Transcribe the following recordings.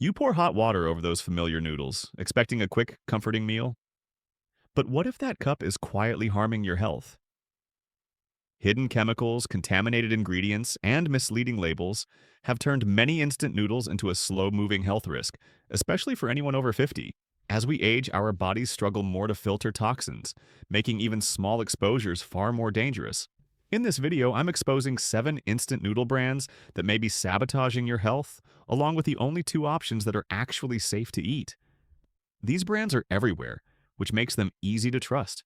You pour hot water over those familiar noodles, expecting a quick, comforting meal. But what if that cup is quietly harming your health? Hidden chemicals, contaminated ingredients, and misleading labels have turned many instant noodles into a slow-moving health risk, especially for anyone over 50. As we age, our bodies struggle more to filter toxins, making even small exposures far more dangerous. In this video, I'm exposing 7 instant noodle brands that may be sabotaging your health, along with the only 2 options that are actually safe to eat. These brands are everywhere, which makes them easy to trust.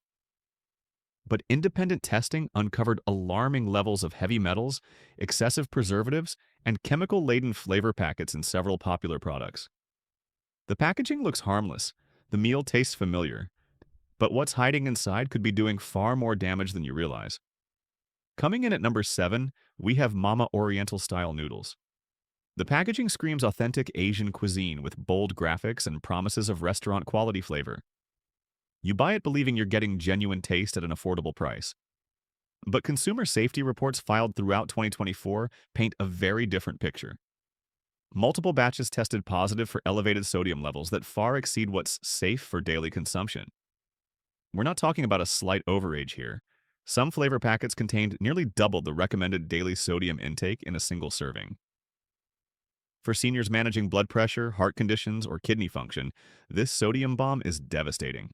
But independent testing uncovered alarming levels of heavy metals, excessive preservatives, and chemical-laden flavor packets in several popular products. The packaging looks harmless, the meal tastes familiar, but what's hiding inside could be doing far more damage than you realize. Coming in at number 7, we have Mama Oriental-style noodles. The packaging screams authentic Asian cuisine with bold graphics and promises of restaurant-quality flavor. You buy it believing you're getting genuine taste at an affordable price. But consumer safety reports filed throughout 2024 paint a very different picture. Multiple batches tested positive for elevated sodium levels that far exceed what's safe for daily consumption. We're not talking about a slight overage here. Some flavor packets contained nearly double the recommended daily sodium intake in a single serving. For seniors managing blood pressure, heart conditions, or kidney function, this sodium bomb is devastating.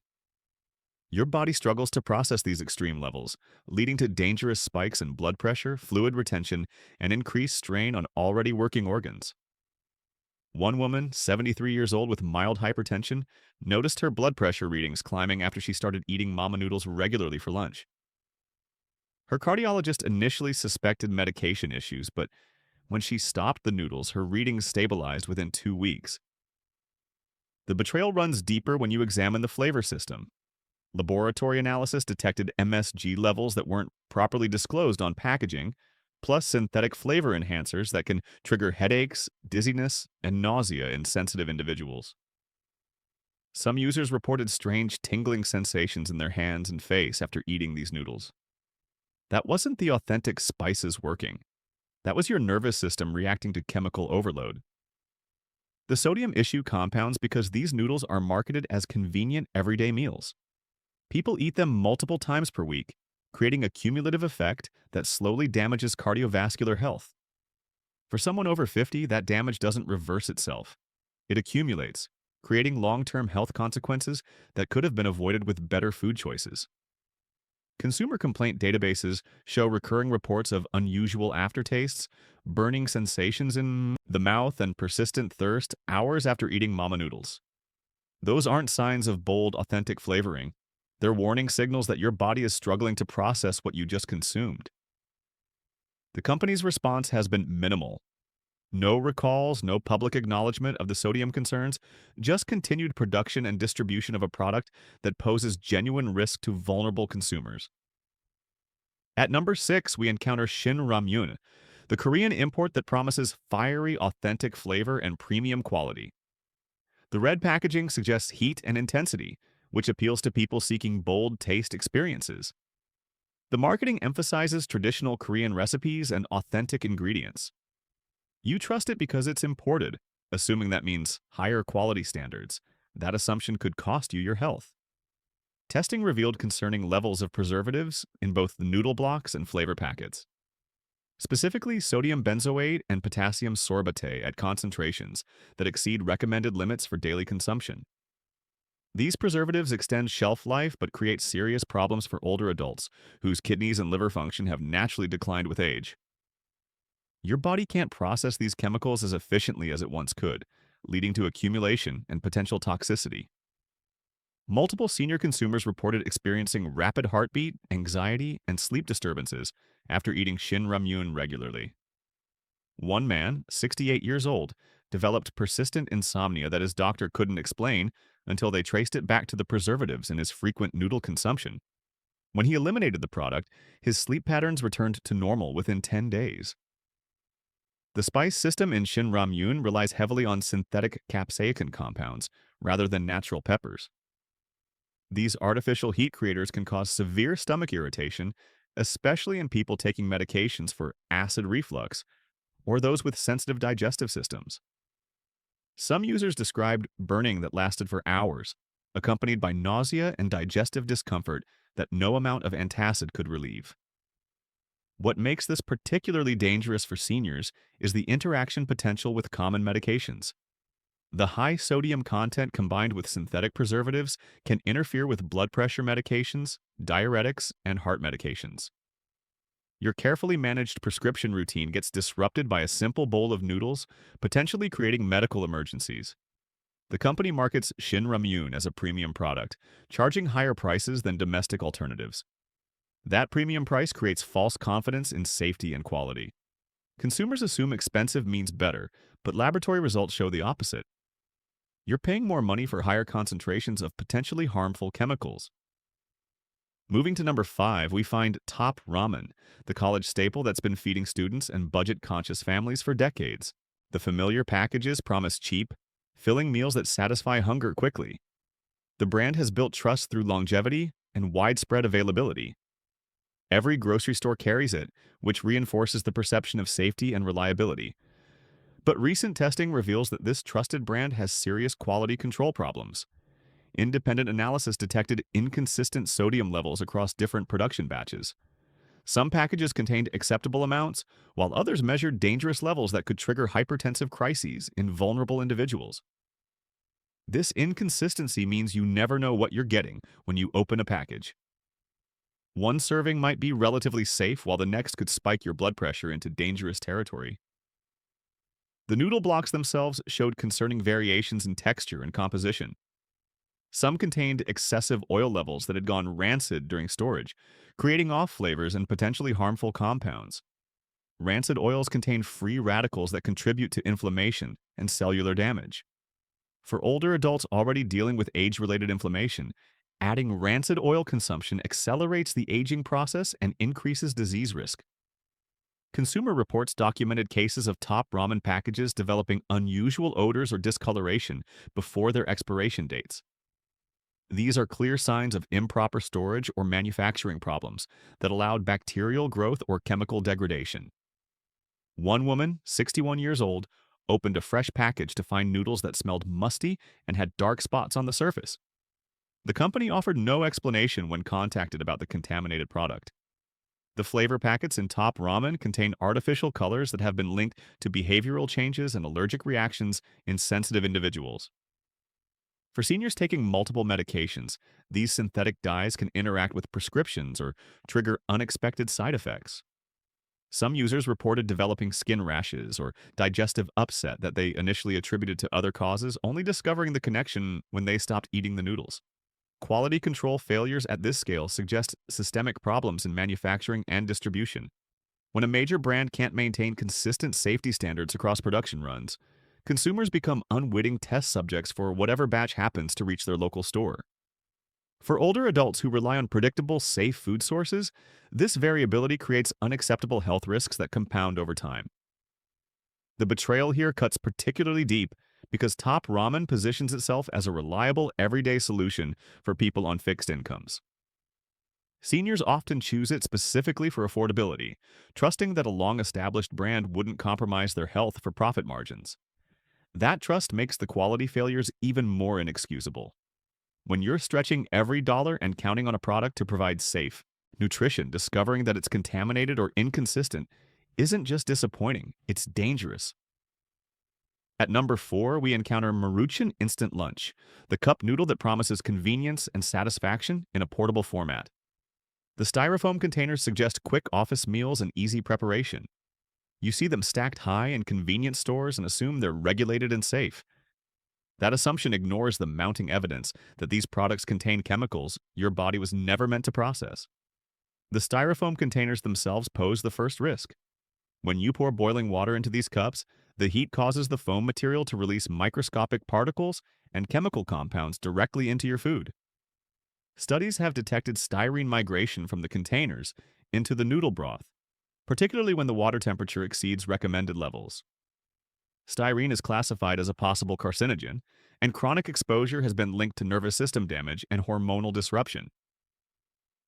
Your body struggles to process these extreme levels, leading to dangerous spikes in blood pressure, fluid retention, and increased strain on already working organs. One woman, 73 years old with mild hypertension, noticed her blood pressure readings climbing after she started eating mama noodles regularly for lunch. Her cardiologist initially suspected medication issues, but when she stopped the noodles, her readings stabilized within 2 weeks. The betrayal runs deeper when you examine the flavor system. Laboratory analysis detected MSG levels that weren't properly disclosed on packaging, plus synthetic flavor enhancers that can trigger headaches, dizziness, and nausea in sensitive individuals. Some users reported strange tingling sensations in their hands and face after eating these noodles. That wasn't the authentic spices working. That was your nervous system reacting to chemical overload. The sodium issue compounds because these noodles are marketed as convenient everyday meals. People eat them multiple times per week, creating a cumulative effect that slowly damages cardiovascular health. For someone over 50, that damage doesn't reverse itself. It accumulates, creating long-term health consequences that could have been avoided with better food choices. Consumer complaint databases show recurring reports of unusual aftertastes, burning sensations in the mouth, and persistent thirst hours after eating mama noodles. Those aren't signs of bold, authentic flavoring. They're warning signals that your body is struggling to process what you just consumed. The company's response has been minimal. No recalls, no public acknowledgement of the sodium concerns, just continued production and distribution of a product that poses genuine risk to vulnerable consumers. At number 6, we encounter Shin ramyun, the Korean import that promises fiery, authentic flavor and premium quality. The red packaging suggests heat and intensity, which appeals to people seeking bold taste experiences. The marketing emphasizes traditional Korean recipes and authentic ingredients. You trust it because it's imported, assuming that means higher quality standards. That assumption could cost you your health. Testing revealed concerning levels of preservatives in both the noodle blocks and flavor packets. Specifically, sodium benzoate and potassium sorbate at concentrations that exceed recommended limits for daily consumption. These preservatives extend shelf life but create serious problems for older adults whose kidneys and liver function have naturally declined with age. Your body can't process these chemicals as efficiently as it once could, leading to accumulation and potential toxicity. Multiple senior consumers reported experiencing rapid heartbeat, anxiety, and sleep disturbances after eating Shin ramyun regularly. One man, 68 years old, developed persistent insomnia that his doctor couldn't explain until they traced it back to the preservatives in his frequent noodle consumption. When he eliminated the product, his sleep patterns returned to normal within 10 days. The spice system in Shin ramyun relies heavily on synthetic capsaicin compounds rather than natural peppers. These artificial heat creators can cause severe stomach irritation, especially in people taking medications for acid reflux or those with sensitive digestive systems. Some users described burning that lasted for hours, accompanied by nausea and digestive discomfort that no amount of antacid could relieve. What makes this particularly dangerous for seniors is the interaction potential with common medications. The high sodium content combined with synthetic preservatives can interfere with blood pressure medications, diuretics, and heart medications. Your carefully managed prescription routine gets disrupted by a simple bowl of noodles, potentially creating medical emergencies. The company markets Shin ramyun as a premium product, charging higher prices than domestic alternatives. That premium price creates false confidence in safety and quality. Consumers assume expensive means better, but laboratory results show the opposite. You're paying more money for higher concentrations of potentially harmful chemicals. Moving to number 5, we find Top Ramen, the college staple that's been feeding students and budget-conscious families for decades. The familiar packages promise cheap, filling meals that satisfy hunger quickly. The brand has built trust through longevity and widespread availability. Every grocery store carries it, which reinforces the perception of safety and reliability. But recent testing reveals that this trusted brand has serious quality control problems. Independent analysis detected inconsistent sodium levels across different production batches. Some packages contained acceptable amounts, while others measured dangerous levels that could trigger hypertensive crises in vulnerable individuals. This inconsistency means you never know what you're getting when you open a package. One serving might be relatively safe, while the next could spike your blood pressure into dangerous territory. The noodle blocks themselves showed concerning variations in texture and composition. Some contained excessive oil levels that had gone rancid during storage, creating off flavors and potentially harmful compounds. Rancid oils contain free radicals that contribute to inflammation and cellular damage. For older adults already dealing with age-related inflammation, adding rancid oil consumption accelerates the aging process and increases disease risk. Consumer reports documented cases of Top ramen packages developing unusual odors or discoloration before their expiration dates. These are clear signs of improper storage or manufacturing problems that allowed bacterial growth or chemical degradation. One woman, 61 years old, opened a fresh package to find noodles that smelled musty and had dark spots on the surface. The company offered no explanation when contacted about the contaminated product. The flavor packets in Top Ramen contain artificial colors that have been linked to behavioral changes and allergic reactions in sensitive individuals. For seniors taking multiple medications, these synthetic dyes can interact with prescriptions or trigger unexpected side effects. Some users reported developing skin rashes or digestive upset that they initially attributed to other causes, only discovering the connection when they stopped eating the noodles. Quality control failures at this scale suggest systemic problems in manufacturing and distribution. When a major brand can't maintain consistent safety standards across production runs, consumers become unwitting test subjects for whatever batch happens to reach their local store. For older adults who rely on predictable, safe food sources, this variability creates unacceptable health risks that compound over time. The betrayal here cuts particularly deep because Top Ramen positions itself as a reliable, everyday solution for people on fixed incomes. Seniors often choose it specifically for affordability, trusting that a long-established brand wouldn't compromise their health for profit margins. That trust makes the quality failures even more inexcusable. When you're stretching every dollar and counting on a product to provide safe nutrition, discovering that it's contaminated or inconsistent isn't just disappointing, it's dangerous. At number 4, we encounter Maruchan Instant Lunch, the cup noodle that promises convenience and satisfaction in a portable format. The styrofoam containers suggest quick office meals and easy preparation. You see them stacked high in convenience stores and assume they're regulated and safe. That assumption ignores the mounting evidence that these products contain chemicals your body was never meant to process. The styrofoam containers themselves pose the first risk. When you pour boiling water into these cups, the heat causes the foam material to release microscopic particles and chemical compounds directly into your food. Studies have detected styrene migration from the containers into the noodle broth, particularly when the water temperature exceeds recommended levels. Styrene is classified as a possible carcinogen, and chronic exposure has been linked to nervous system damage and hormonal disruption.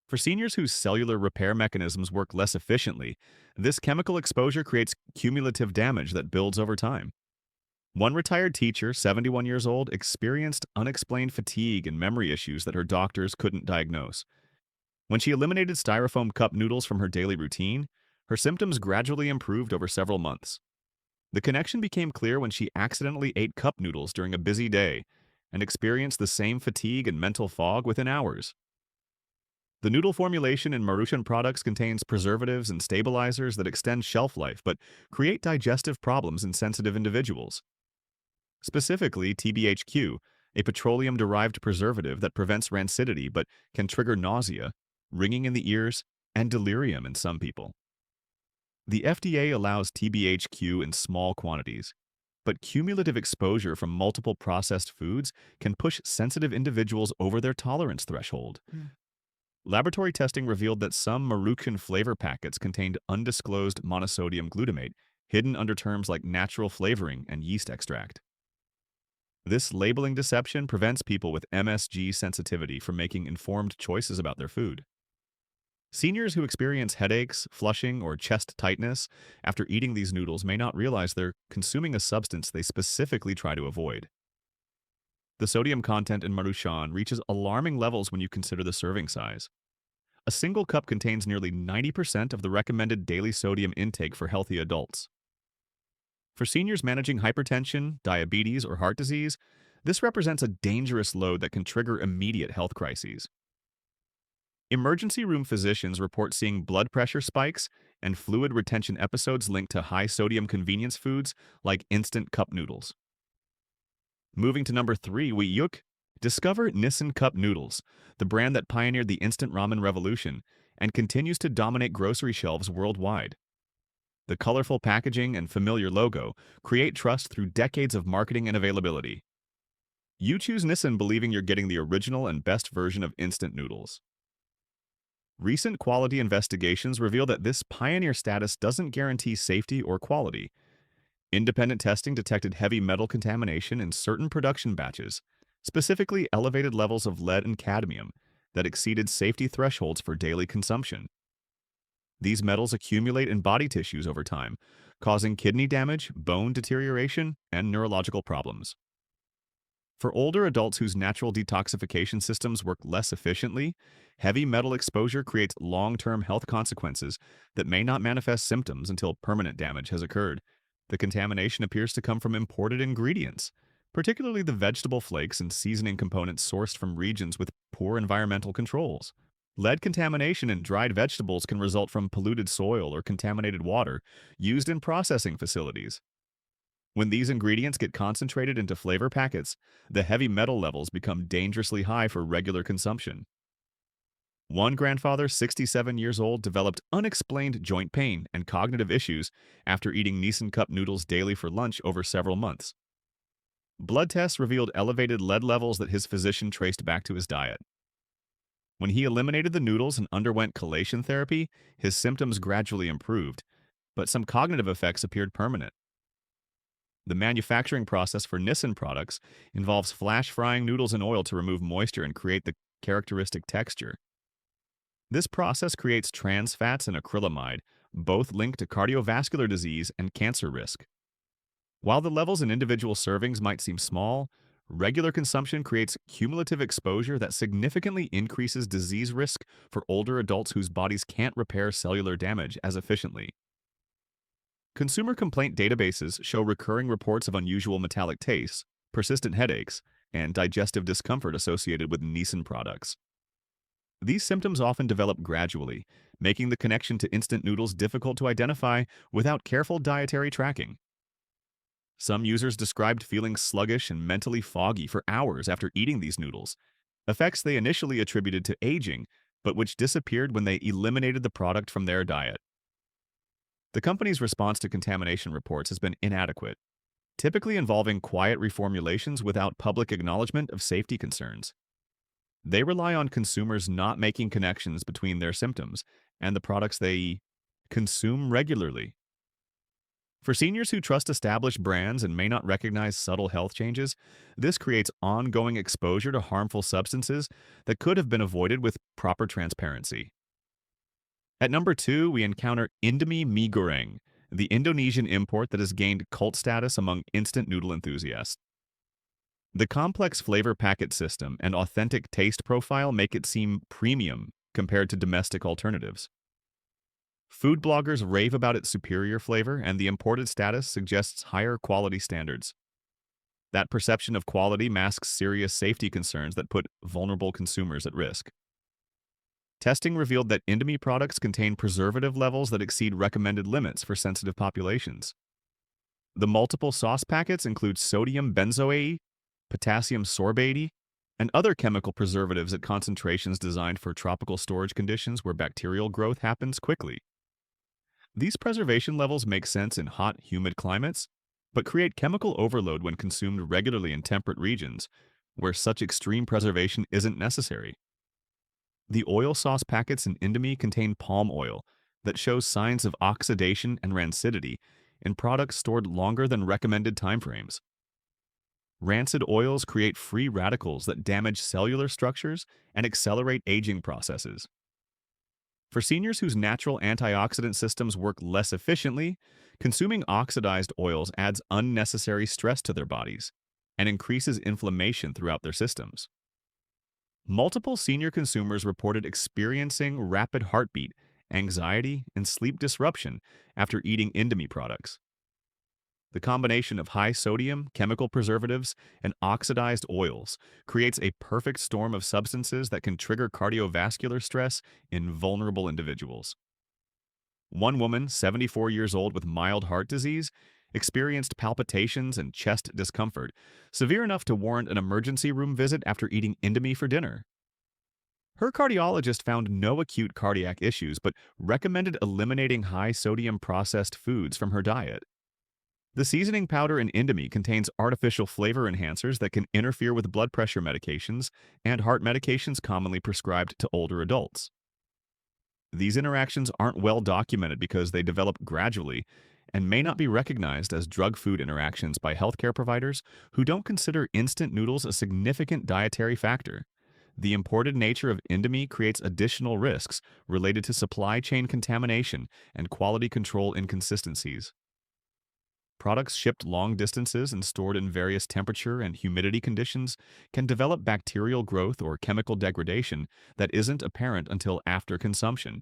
For seniors whose cellular repair mechanisms work less efficiently, this chemical exposure creates cumulative damage that builds over time. One retired teacher, 71 years old, experienced unexplained fatigue and memory issues that her doctors couldn't diagnose. When she eliminated styrofoam cup noodles from her daily routine, her symptoms gradually improved over several months. The connection became clear when she accidentally ate cup noodles during a busy day and experienced the same fatigue and mental fog within hours. The noodle formulation in Maruchan products contains preservatives and stabilizers that extend shelf life but create digestive problems in sensitive individuals. Specifically, TBHQ, a petroleum-derived preservative that prevents rancidity but can trigger nausea, ringing in the ears, and delirium in some people. The FDA allows TBHQ in small quantities, but cumulative exposure from multiple processed foods can push sensitive individuals over their tolerance threshold. Laboratory testing revealed that some Maruchan flavor packets contained undisclosed monosodium glutamate, hidden under terms like natural flavoring and yeast extract. This labeling deception prevents people with MSG sensitivity from making informed choices about their food. Seniors who experience headaches, flushing, or chest tightness after eating these noodles may not realize they're consuming a substance they specifically try to avoid. The sodium content in Maruchan reaches alarming levels when you consider the serving size. A single cup contains nearly 90% of the recommended daily sodium intake for healthy adults. For seniors managing hypertension, diabetes, or heart disease, this represents a dangerous load that can trigger immediate health crises. Emergency room physicians report seeing blood pressure spikes and fluid retention episodes linked to high-sodium convenience foods like instant cup noodles. Moving to number 3, we discover Nissin Cup Noodles, the brand that pioneered the instant ramen revolution and continues to dominate grocery shelves worldwide. The colorful packaging and familiar logo create trust through decades of marketing and availability. You choose Nissin believing you're getting the original and best version of instant noodles. Recent quality investigations reveal that this pioneer status doesn't guarantee safety or quality. Independent testing detected heavy metal contamination in certain production batches, specifically elevated levels of lead and cadmium that exceeded safety thresholds for daily consumption. These metals accumulate in body tissues over time, causing kidney damage, bone deterioration, and neurological problems. For older adults whose natural detoxification systems work less efficiently, heavy metal exposure creates long-term health consequences that may not manifest symptoms until permanent damage has occurred. The contamination appears to come from imported ingredients, particularly the vegetable flakes and seasoning components sourced from regions with poor environmental controls. Lead contamination in dried vegetables can result from polluted soil or contaminated water used in processing facilities. When these ingredients get concentrated into flavor packets, the heavy metal levels become dangerously high for regular consumption. One grandfather, 67 years old, developed unexplained joint pain and cognitive issues after eating Nissin Cup noodles daily for lunch over several months. Blood tests revealed elevated lead levels that his physician traced back to his diet. When he eliminated the noodles and underwent chelation therapy, his symptoms gradually improved, but some cognitive effects appeared permanent. The manufacturing process for Nissin products involves flash frying noodles in oil to remove moisture and create the characteristic texture. This process creates trans fats and acrylamide, both linked to cardiovascular disease and cancer risk. While the levels in individual servings might seem small, regular consumption creates cumulative exposure that significantly increases disease risk for older adults whose bodies can't repair cellular damage as efficiently. Consumer complaint databases show recurring reports of unusual metallic tastes, persistent headaches, and digestive discomfort associated with Nissin products. These symptoms often develop gradually, making the connection to instant noodles difficult to identify without careful dietary tracking. Some users described feeling sluggish and mentally foggy for hours after eating these noodles, effects they initially attributed to aging, but which disappeared when they eliminated the product from their diet. The company's response to contamination reports has been inadequate, typically involving quiet reformulations without public acknowledgement of safety concerns. They rely on consumers not making connections between their symptoms and the products they consume regularly. For seniors who trust established brands and may not recognize subtle health changes, this creates ongoing exposure to harmful substances that could have been avoided with proper transparency. At number 2, we encounter Indomie mee goreng, the Indonesian import that has gained cult status among instant noodle enthusiasts. The complex flavor packet system and authentic taste profile make it seem premium compared to domestic alternatives. Food bloggers rave about its superior flavor, and the imported status suggests higher quality standards. That perception of quality masks serious safety concerns that put vulnerable consumers at risk. Testing revealed that Indomie products contain preservative levels that exceed recommended limits for sensitive populations. The multiple sauce packets include sodium benzoate, potassium sorbate, and other chemical preservatives at concentrations designed for tropical storage conditions where bacterial growth happens quickly. These preservation levels make sense in hot, humid climates, but create chemical overload when consumed regularly in temperate regions, where such extreme preservation isn't necessary. The oil sauce packets in Indomie contain palm oil that shows signs of oxidation and rancidity in products stored longer than recommended timeframes. Rancid oils create free radicals that damage cellular structures and accelerate aging processes. For seniors whose natural antioxidant systems work less efficiently, consuming oxidized oils adds unnecessary stress to their bodies and increases inflammation throughout their systems. Multiple senior consumers reported experiencing rapid heartbeat, anxiety, and sleep disruption after eating Indomie products. The combination of high sodium, chemical preservatives, and oxidized oils creates a perfect storm of substances that can trigger cardiovascular stress in vulnerable individuals. One woman, 74 years old with mild heart disease, experienced palpitations and chest discomfort, severe enough to warrant an emergency room visit after eating Indomie for dinner. Her cardiologist found no acute cardiac issues but recommended eliminating high-sodium processed foods from her diet. The seasoning powder in Indomie contains artificial flavor enhancers that can interfere with blood pressure medications and heart medications commonly prescribed to older adults. These interactions aren't well documented because they develop gradually and may not be recognized as drug-food interactions by healthcare providers who don't consider instant noodles a significant dietary factor. The imported nature of Indomie creates additional risks related to supply chain contamination and quality control inconsistencies. Products shipped long distances and stored in various temperature and humidity conditions can develop bacterial growth or chemical degradation that isn't apparent until after consumption.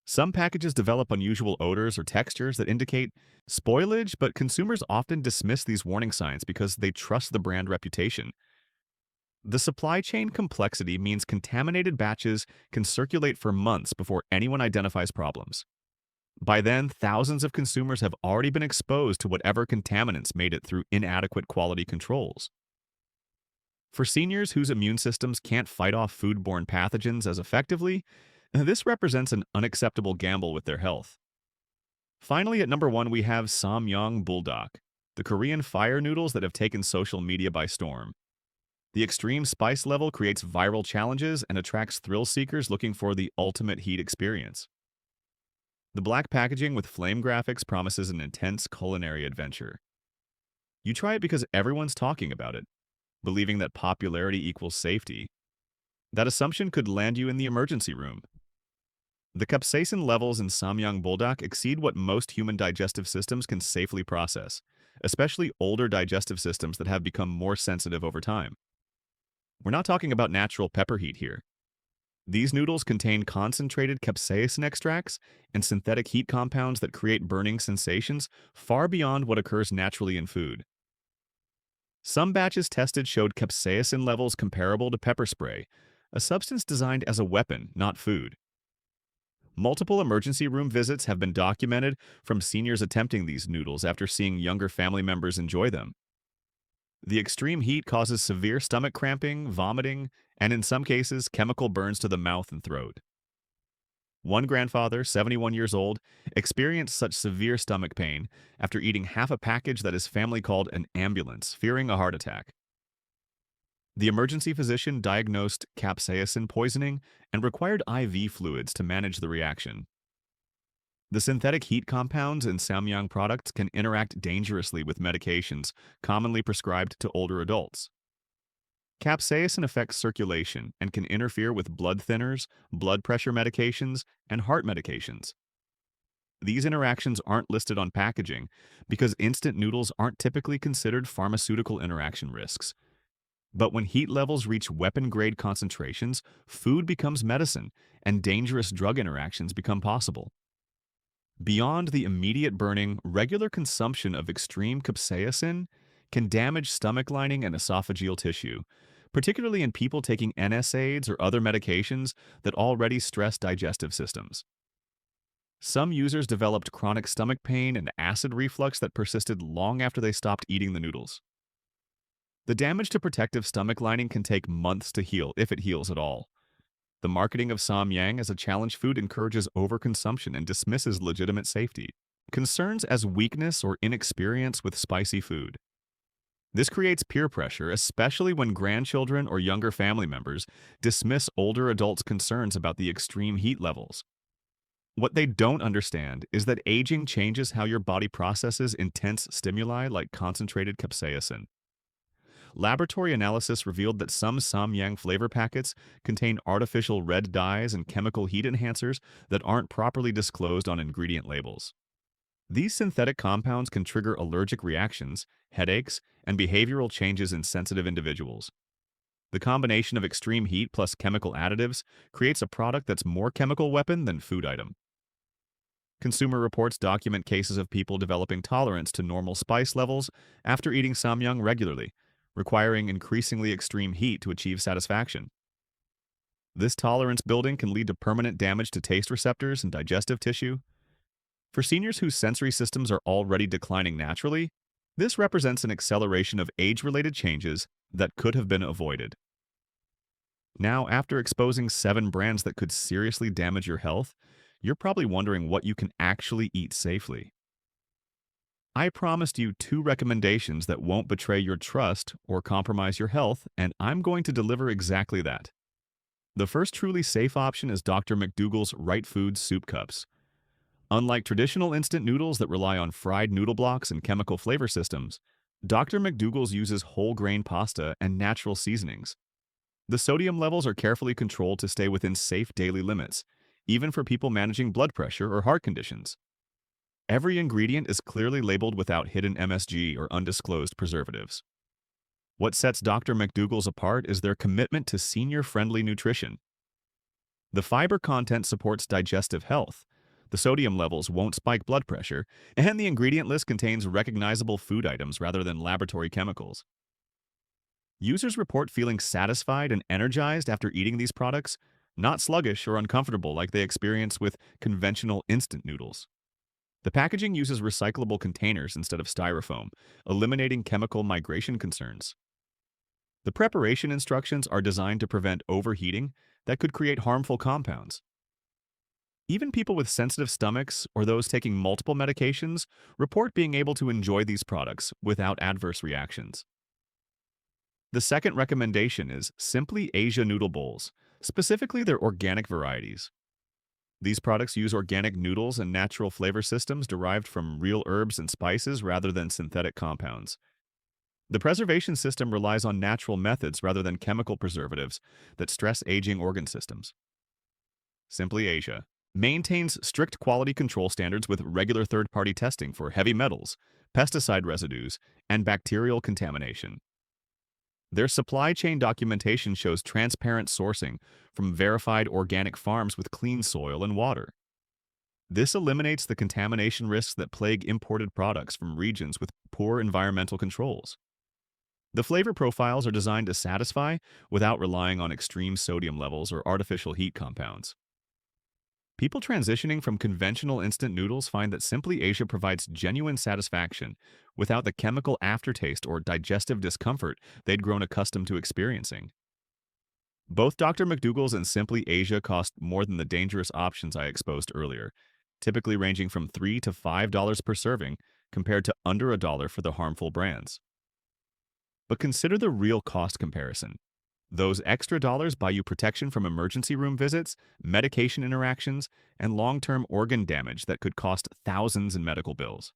Some packages develop unusual odors or textures that indicate spoilage, but consumers often dismiss these warning signs because they trust the brand reputation. The supply chain complexity means contaminated batches can circulate for months before anyone identifies problems. By then, thousands of consumers have already been exposed to whatever contaminants made it through inadequate quality controls. For seniors whose immune systems can't fight off foodborne pathogens as effectively, this represents an unacceptable gamble with their health. Finally, at number 1, we have Samyang buldak, the Korean fire noodles that have taken social media by storm. The extreme spice level creates viral challenges and attracts thrill seekers looking for the ultimate heat experience. The black packaging with flame graphics promises an intense culinary adventure. You try it because everyone's talking about it, believing that popularity equals safety. That assumption could land you in the emergency room. The capsaicin levels in Samyang buldak exceed what most human digestive systems can safely process, especially older digestive systems that have become more sensitive over time. We're not talking about natural pepper heat here. These noodles contain concentrated capsaicin extracts and synthetic heat compounds that create burning sensations far beyond what occurs naturally in food. Some batches tested showed capsaicin levels comparable to pepper spray, a substance designed as a weapon, not food. Multiple emergency room visits have been documented from seniors attempting these noodles after seeing younger family members enjoy them. The extreme heat causes severe stomach cramping, vomiting, and in some cases, chemical burns to the mouth and throat. One grandfather, 71 years old, experienced such severe stomach pain after eating half a package that his family called an ambulance, fearing a heart attack. The emergency physician diagnosed capsaicin poisoning and required IV fluids to manage the reaction. The synthetic heat compounds in Samyang products can interact dangerously with medications commonly prescribed to older adults. Capsaicin affects circulation and can interfere with blood thinners, blood pressure medications, and heart medications. These interactions aren't listed on packaging because instant noodles aren't typically considered pharmaceutical interaction risks. But when heat levels reach weapon-grade concentrations, food becomes medicine, and dangerous drug interactions become possible. Beyond the immediate burning, regular consumption of extreme capsaicin can damage stomach lining and esophageal tissue, particularly in people taking NSAIDs or other medications that already stress digestive systems. Some users developed chronic stomach pain and acid reflux that persisted long after they stopped eating the noodles. The damage to protective stomach lining can take months to heal, if it heals at all. The marketing of Samyang as a challenge food encourages overconsumption and dismisses legitimate safety concerns as weakness or inexperience with spicy food. This creates peer pressure, especially when grandchildren or younger family members dismiss older adults' concerns about the extreme heat levels. What they don't understand is that aging changes how your body processes intense stimuli like concentrated capsaicin. Laboratory analysis revealed that some Samyang flavor packets contain artificial red dyes and chemical heat enhancers that aren't properly disclosed on ingredient labels. These synthetic compounds can trigger allergic reactions, headaches, and behavioral changes in sensitive individuals. The combination of extreme heat plus chemical additives creates a product that's more chemical weapon than food item. Consumer reports document cases of people developing tolerance to normal spice levels after eating Samyang regularly, requiring increasingly extreme heat to achieve satisfaction. This tolerance building can lead to permanent damage to taste receptors and digestive tissue. For seniors whose sensory systems are already declining naturally, this represents an acceleration of age-related changes that could have been avoided. Now, after exposing 7 brands that could seriously damage your health, you're probably wondering what you can actually eat safely. I promised you 2 recommendations that won't betray your trust or compromise your health, and I'm going to deliver exactly that. The first truly safe option is Dr. McDougall's Right Foods soup cups. Unlike traditional instant noodles that rely on fried noodle blocks and chemical flavor systems, Dr. McDougall's uses whole grain pasta and natural seasonings. The sodium levels are carefully controlled to stay within safe daily limits, even for people managing blood pressure or heart conditions. Every ingredient is clearly labeled without hidden MSG or undisclosed preservatives. What sets Dr. McDougall's apart is their commitment to senior-friendly nutrition. The fiber content supports digestive health, the sodium levels won't spike blood pressure, and the ingredient list contains recognizable food items rather than laboratory chemicals. Users report feeling satisfied and energized after eating these products, not sluggish or uncomfortable like they experience with conventional instant noodles. The packaging uses recyclable containers instead of styrofoam, eliminating chemical migration concerns. The preparation instructions are designed to prevent overheating that could create harmful compounds. Even people with sensitive stomachs or those taking multiple medications report being able to enjoy these products without adverse reactions. The second recommendation is Simply Asia noodle bowls, specifically their organic varieties. These products use organic noodles and natural flavor systems derived from real herbs and spices rather than synthetic compounds. The preservation system relies on natural methods rather than chemical preservatives that stress aging organ systems. Simply Asia maintains strict quality control standards with regular third-party testing for heavy metals, pesticide residues, and bacterial contamination. Their supply chain documentation shows transparent sourcing from verified organic farms with clean soil and water. This eliminates the contamination risks that plague imported products from regions with poor environmental controls. The flavor profiles are designed to satisfy without relying on extreme sodium levels or artificial heat compounds. People transitioning from conventional instant noodles find that Simply Asia provides genuine satisfaction without the chemical aftertaste or digestive discomfort they'd grown accustomed to experiencing. Both Dr. McDougall's and Simply Asia cost more than the dangerous options I exposed earlier, typically ranging from $3 to $5 per serving compared to under $1 for the harmful brands. But consider the real cost comparison. Those extra dollars buy you protection from emergency room visits, medication interactions, and long-term organ damage that could cost thousands in medical bills.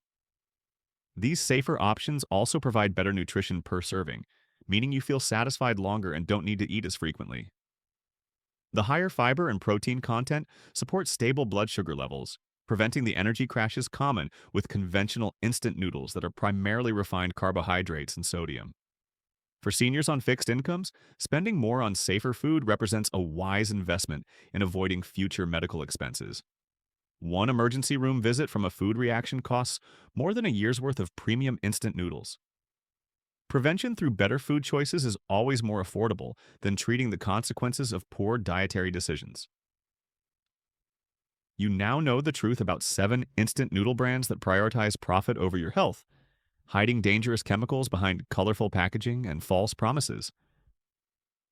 These safer options also provide better nutrition per serving, meaning you feel satisfied longer and don't need to eat as frequently. The higher fiber and protein content supports stable blood sugar levels, Preventing the energy crash is common with conventional instant noodles that are primarily refined carbohydrates and sodium. For seniors on fixed incomes, spending more on safer food represents a wise investment in avoiding future medical expenses. One emergency room visit from a food reaction costs more than a year's worth of premium instant noodles. Prevention through better food choices is always more affordable than treating the consequences of poor dietary decisions. You now know the truth about 7 instant noodle brands that prioritize profit over your health, hiding dangerous chemicals behind colorful packaging and false promises.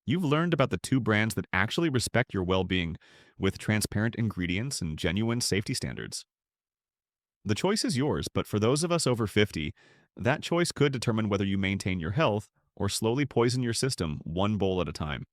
You've learned about the 2 brands that actually respect your well-being with transparent ingredients and genuine safety standards. The choice is yours, but for those of us over 50, that choice could determine whether you maintain your health or slowly poison your system one bowl at a time.